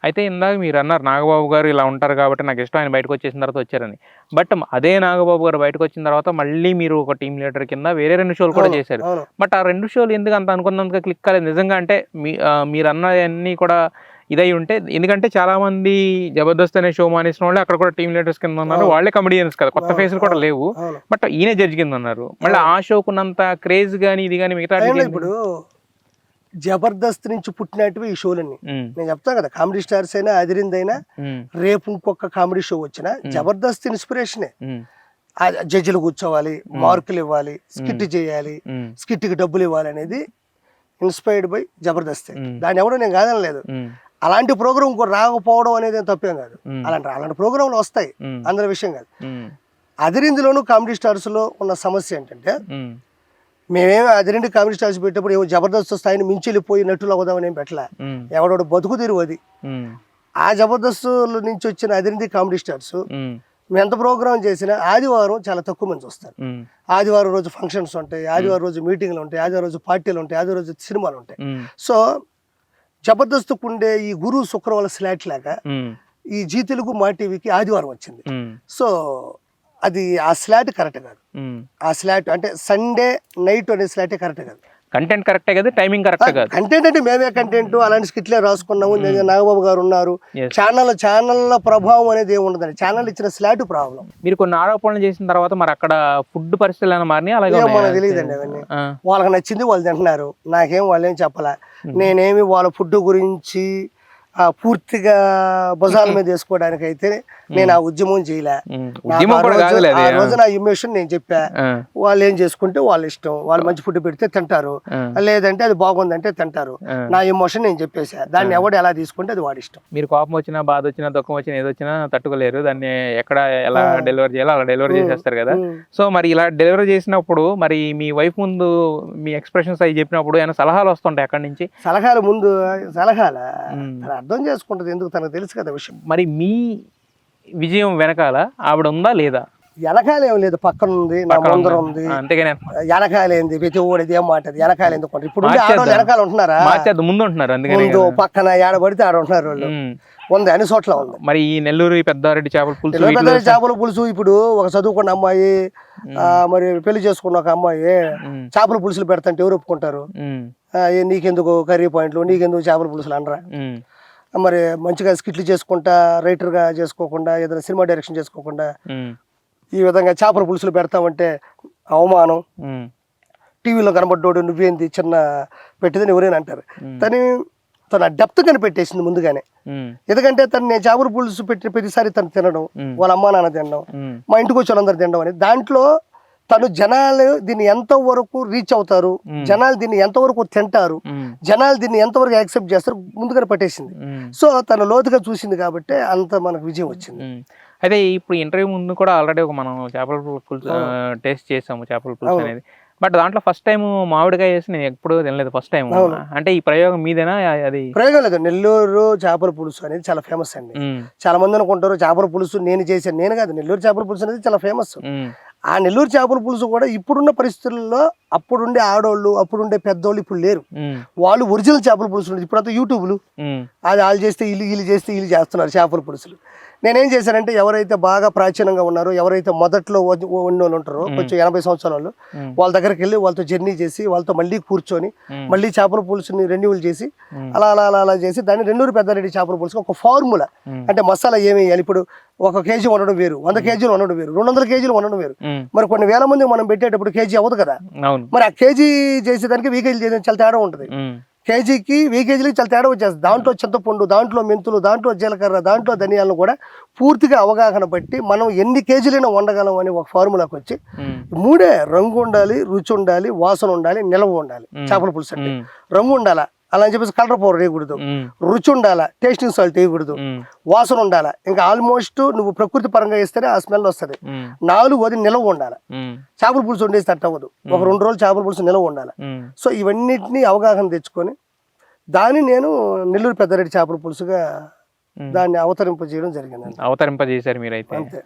అయితే ఇందాక మీరన్నారు నాగబాబు గారు ఇలా ఉంటారు కాబట్టి నాకిష్టం ఆయన బయటకొచ్చేసిన తర్వాత వచ్చారని. బట్ అదే నాగబాబు గారు బయటకొచ్చిన తర్వాత మళ్ళీ మీరు ఒక టీమ్ లీడర్ కింద వేరే 2 షోలు కూడా అవును. చేశారు. అవును. బట్ ఆ 2 షోలు ఎందుకు అంత అనుకున్నంతగా క్లిక్ కాలేదు? నిజంగా అంటే మీరన్నయన్నీ కూడా ఇదై ఉంటే ఎందుకంటే చాలామంది 'జబర్దస్త్' అనే షో మానేసిన వాళ్ళే అక్కడ కూడా టీమ్ లీడర్స్ కింద ఉన్నారు. అవును. వాళ్ళే కమెడియన్స్ కదా! కొత్త అవును. ఫేసులు కూడా అవును. లేవు. అవును. బట్ ఈయనే జడ్జ్ కింద ఉన్నారు. మళ్ళీ ఆ షోకున్నంత క్రేజ్ గాని, ఇది గాని మిగతా అయినా వాటికి ఇప్పుడు జబర్దస్త్ నుంచి పుట్టినట్టువి ఈ షోలన్నీ. హ్మ్. నేను చెప్తాను కదా, కామెడీ స్టార్స్ అయినా, అదిరిందైనా, హ్మ్. రేపు ఇంకొక కామెడీ షో వచ్చినా జబర్దస్త్ ఇన్స్పిరేషనే. హ్మ్. జడ్జిలు కూర్చోవాలి, మార్కులు ఇవ్వాలి, స్కిట్ చేయాలి, హ్మ్. స్కిట్కి డబ్బులు ఇవ్వాలి అనేది ఇన్స్పైర్డ్ బై జబర్దస్త్. హ్మ్. దాన్ని ఎవడో నేను కాదనలేదు. హ్మ్. అలాంటి ప్రోగ్రామ్ ఇంకో రాకపోవడం అనేది తప్పేం కాదు. హ్మ్. అలాంటి ప్రోగ్రాంలు వస్తాయి, హ్మ్. అందరి విషయం కాదు. హ్మ్. అదిరిందులోను కామెడీ స్టార్స్లో ఉన్న సమస్య ఏంటంటే, హ్మ్. మేమేమి అదిరిండి కామెడీ స్టార్స్ పెట్టినప్పుడు ఏమో జబర్దస్త్ స్థాయిని మించి వెళ్ళిపోయి నటులు అవుదామని ఏం పెట్టలే. హ్మ్. ఎవడోడు బతుకు తెరువు అది. హ్మ్. ఆ జబర్దస్త్ నుంచి వచ్చిన అదిరింది కామెడీ స్టార్స్ హ్మ్. మేము ఎంత ప్రోగ్రామ్ చేసినా ఆదివారం చాలా తక్కువ మంది వస్తారు. హ్మ్. ఆదివారం రోజు ఫంక్షన్స్ ఉంటాయి, ఆదివారం రోజు మీటింగ్లు ఉంటాయి, ఆదివారం రోజు పార్టీలు ఉంటాయి, ఆదివారం రోజు సినిమాలు ఉంటాయి. హ్మ్. సో జబర్దస్త్కు ఉండే ఈ గురు శుక్రవారం స్లాట్ లాగా హ్మ్. ఈ జీ తెలుగు మా టీవీకి ఆదివారం వచ్చింది. హ్మ్. సో అది ఆ స్లాట్ కరెక్ట్ కాదు. హ్మ్. ఆ స్లాట్ అంటే సండే నైట్ అనే స్లాటే కరెక్ట్ కాదు. కంటెంట్ కరెక్టే కదా, టైమింగ్ కరెక్ట్ కాదు. కంటెంట్ అంటే మేమే కంటెంట్ అలాంటి స్కిట్లే రాసుకున్నాము. నాగబాబు గారు ఉన్నారు. Yes. ఛానళ్ళ ప్రభావం అనేది ఏమి ఉండదండి. ఛానల్ ఇచ్చిన స్లాట్ ప్రాబ్లం. మీరు కొన్ని ఆరోపణలు చేసిన తర్వాత మరి అక్కడ ఫుడ్ పరిస్థితులు ఏమైనా మారినాయి అలాగే ఏం మనకు ఉన్నాయా? తెలియదండి అవన్నీ. ఆ. వాళ్ళకి నచ్చింది వాళ్ళు తింటున్నారు. నాకేం వాళ్ళు ఏం చెప్పలే. నేనేమి వాళ్ళ ఫుడ్ గురించి పూర్తిగా భుజాల మీద వేసుకోవడానికి అయితే నేను ఆ ఉద్యమం చేయలే. ఉద్యమం కూడా కాదులే ఆ అది. రోజు నా ఇమోషన్ నేను చెప్పా. ఆ. వాళ్ళు ఏం చేసుకుంటే వాళ్ళ ఇష్టం. వాళ్ళు మంచి ఫుడ్ పెడితే తింటారు, ఆ. లేదంటే అది బాగుందంటే తింటారు. ఆ. నా ఎమోషన్ నేను చెప్పేసా. దాన్ని ఎవడు ఎలా తీసుకుంటే అది వాడి ఇష్టం. మీరు కోపం వచ్చినా, బాధ వచ్చినా, దుఃఖం వచ్చినా, ఏదొచ్చినా తట్టుకోలేరు. దాన్ని ఎక్కడ ఎలా డెలివర్ చేయాలో అలా డెలివర్ చేసేస్తారు కదా. సో మరి ఇలా డెలివరీ చేసినప్పుడు మరి మీ వైఫ్ ముందు మీ ఎక్స్ప్రెషన్స్ అవి చెప్పినప్పుడు ఏమైనా సలహాలు వస్తుంటాయి అక్కడి నుంచి? సలహాలు ముందు తను అర్థం చేసుకుంటది, ఎందుకు తనకు తెలుసు కదా విషయం. మరి మీ విజయం వెనకాల ఆవిడ ఉందా లేదా? వెనకాల ఏం లేదు, పక్కన ఉంది, నా ముందర ఉంది. అంతేగానే వెనకాల ఏంది ప్రతి ఓడిది ఏం మాటది వెనకాల ఎందుకు? ఇప్పుడు ఆడవాళ్ళు వెనకాల ఉంటున్నారా? మార్చేద్దాం, ముందు ఉంటున్నారు. అందుకని ముందు పక్కన ఏడబడితే ఆడ ఉంటున్నారు వాళ్ళు. ఉంది, అన్ని చోట్ల ఉంది. మరి ఈ నెల్లూరు పెద్దారెడ్డి చేపల పులుసు, పెద్దారెడ్డి చేపల పులుసు ఇప్పుడు ఒక చదువుకున్న అమ్మాయి, మరి పెళ్లి చేసుకున్న ఒక అమ్మాయి చేపల పులుసులు పెడతాంటే ఎవరు ఒప్పుకుంటారు? నీకెందుకు కర్రీ పాయింట్లు, నీకెందుకు చేపల పులుసులు అనరా? మరి మంచిగా స్కిట్లు చేసుకుంటా, రైటర్గా చేసుకోకుండా, ఏదైనా సినిమా డైరెక్షన్ చేసుకోకుండా ఈ విధంగా చేపల పులుసులు పెడతామంటే అవమానం. టీవీలో కనబడ్డోడు నువ్వేంది చిన్న పెట్టిదని ఎవరైనా అంటారు. తన డెప్త్ కనిపెట్టేసింది ముందుగానే. ఎందుకంటే నేను చేపల పులుసు పెట్టిన ప్రతిసారి తను తినడం, వాళ్ళ అమ్మా నాన్న తినడం, మా ఇంటికి వచ్చి వాళ్ళందరూ తినడం అని, దాంట్లో తను జనాలు దీన్ని ఎంతవరకు రీచ్ అవుతారు, జనాలు దీన్ని ఎంతవరకు తింటారు, జనాలు దీన్ని ఎంతవరకు యాక్సెప్ట్ చేస్తారు ముందుగానే పట్టేసింది. సో తను లోతుగా చూసింది కాబట్టి అంత మనకు విజయం వచ్చింది. అయితే ఇప్పుడు ఇంటర్వ్యూ ముందు కూడా ఆల్రెడీ మనం చేపల పులుసు టేస్ట్ చేసాము, చేపల పులుసు అనేది. బట్ దాంట్లో ఫస్ట్ టైం మామిడికాయ వేసి నేను ఎప్పుడు తినలేదు, ఫస్ట్ టైం. అంటే ఈ ప్రయోగం మీదేనా? అది ప్రయోగం లేదు. నెల్లూరు చేపల పులుసు అనేది చాలా ఫేమస్ అండి. చాలా మంది అనుకుంటారు చేపల పులుసు నేను చేశాను. నేను కాదు, నెల్లూరు చేపల పులుసు అనేది చాలా ఫేమస్. ఆ నెల్లూరు చేపల పులుసు కూడా ఇప్పుడున్న పరిస్థితుల్లో అప్పుడుండే ఆడోళ్ళు, అప్పుడుండే పెద్దోళ్ళు ఇప్పుడు లేరు. వాళ్ళు ఒరిజినల్ చేపల పులుసు ఇప్పుడంతా యూట్యూబ్లు, అది వాళ్ళు చేస్తే వీళ్ళు చేస్తే వీళ్ళు చేస్తున్నారు చేపల పులుసులు. నేనేం చేశానంటే ఎవరైతే బాగా ప్రాచీనంగా ఉన్నారో, ఎవరైతే మొదట్లో ఉన్న వాళ్ళు ఉంటారో, కొంచెం 80 సంవత్సరాల వాళ్ళు, వాళ్ళ దగ్గరికి వెళ్ళి వాళ్ళతో జర్నీ చేసి వాళ్ళతో మళ్ళీ కూర్చొని మళ్ళీ చేపల పులుసుని రెన్యూవల్ చేసి అలా అలా అలా అలా చేసి దాన్ని నెల్లూరు పెద్దారెడ్డి చేపల పులుసు ఒక ఫార్ములా. అంటే మసాలా ఏమి వేయాలి, ఇప్పుడు 1 కేజీ వండడం వేరు, 100 కేజీలు వండడం వేరు, 200 కేజీలు వండడం వేరు. మరి కొన్ని వేల మంది మనం పెట్టేటప్పుడు కేజీ అవ్వదు కదా. మరి ఆ కేజీ చేసేదానికి 1000 కేజీలు చేసే చాలా తేడా ఉంటుంది. కేజీకి 1000 కేజీలకి చాలా తేడా వచ్చేస్తుంది. దాంట్లో చింతపండు, దాంట్లో మెంతులు, దాంట్లో జీలకర్ర, దాంట్లో ధనియాలను కూడా పూర్తిగా అవగాహన బట్టి మనం ఎన్ని కేజీలైనా వండగలం అని ఒక ఫార్ములాకి వచ్చి, 3 రంగు ఉండాలి, రుచి ఉండాలి, వాసన ఉండాలి, నిలవ ఉండాలి. చేపల పులుసు అంటే రంగు ఉండాలా, అలా అని చెప్పేసి కలర్ పౌడర్ వేయకూడదు, రుచి ఉండాలా, టేస్టింగ్ సాల్ట్ వేయకూడదు, వాసన ఉండాలా. ఇంకా ఆల్మోస్ట్ నువ్వు ప్రకృతి పరంగా వేస్తేనే ఆ స్మెల్ వస్తుంది. 4 అది నిలవ ఉండాలి. చేపల పులుసు వండేసి తట్టవద్దు, ఒక 2 రోజులు చేపల పులుసు నిలవ ఉండాలి. సో ఇవన్నిటిని అవగాహన తెచ్చుకొని దాన్ని నేను నెల్లూరు పెద్దారెడ్డి చేపల పులుసుగా దాన్ని అవతరింపజేయడం జరిగింది. అవతరింపజేశారు మీరైతే. అంతే.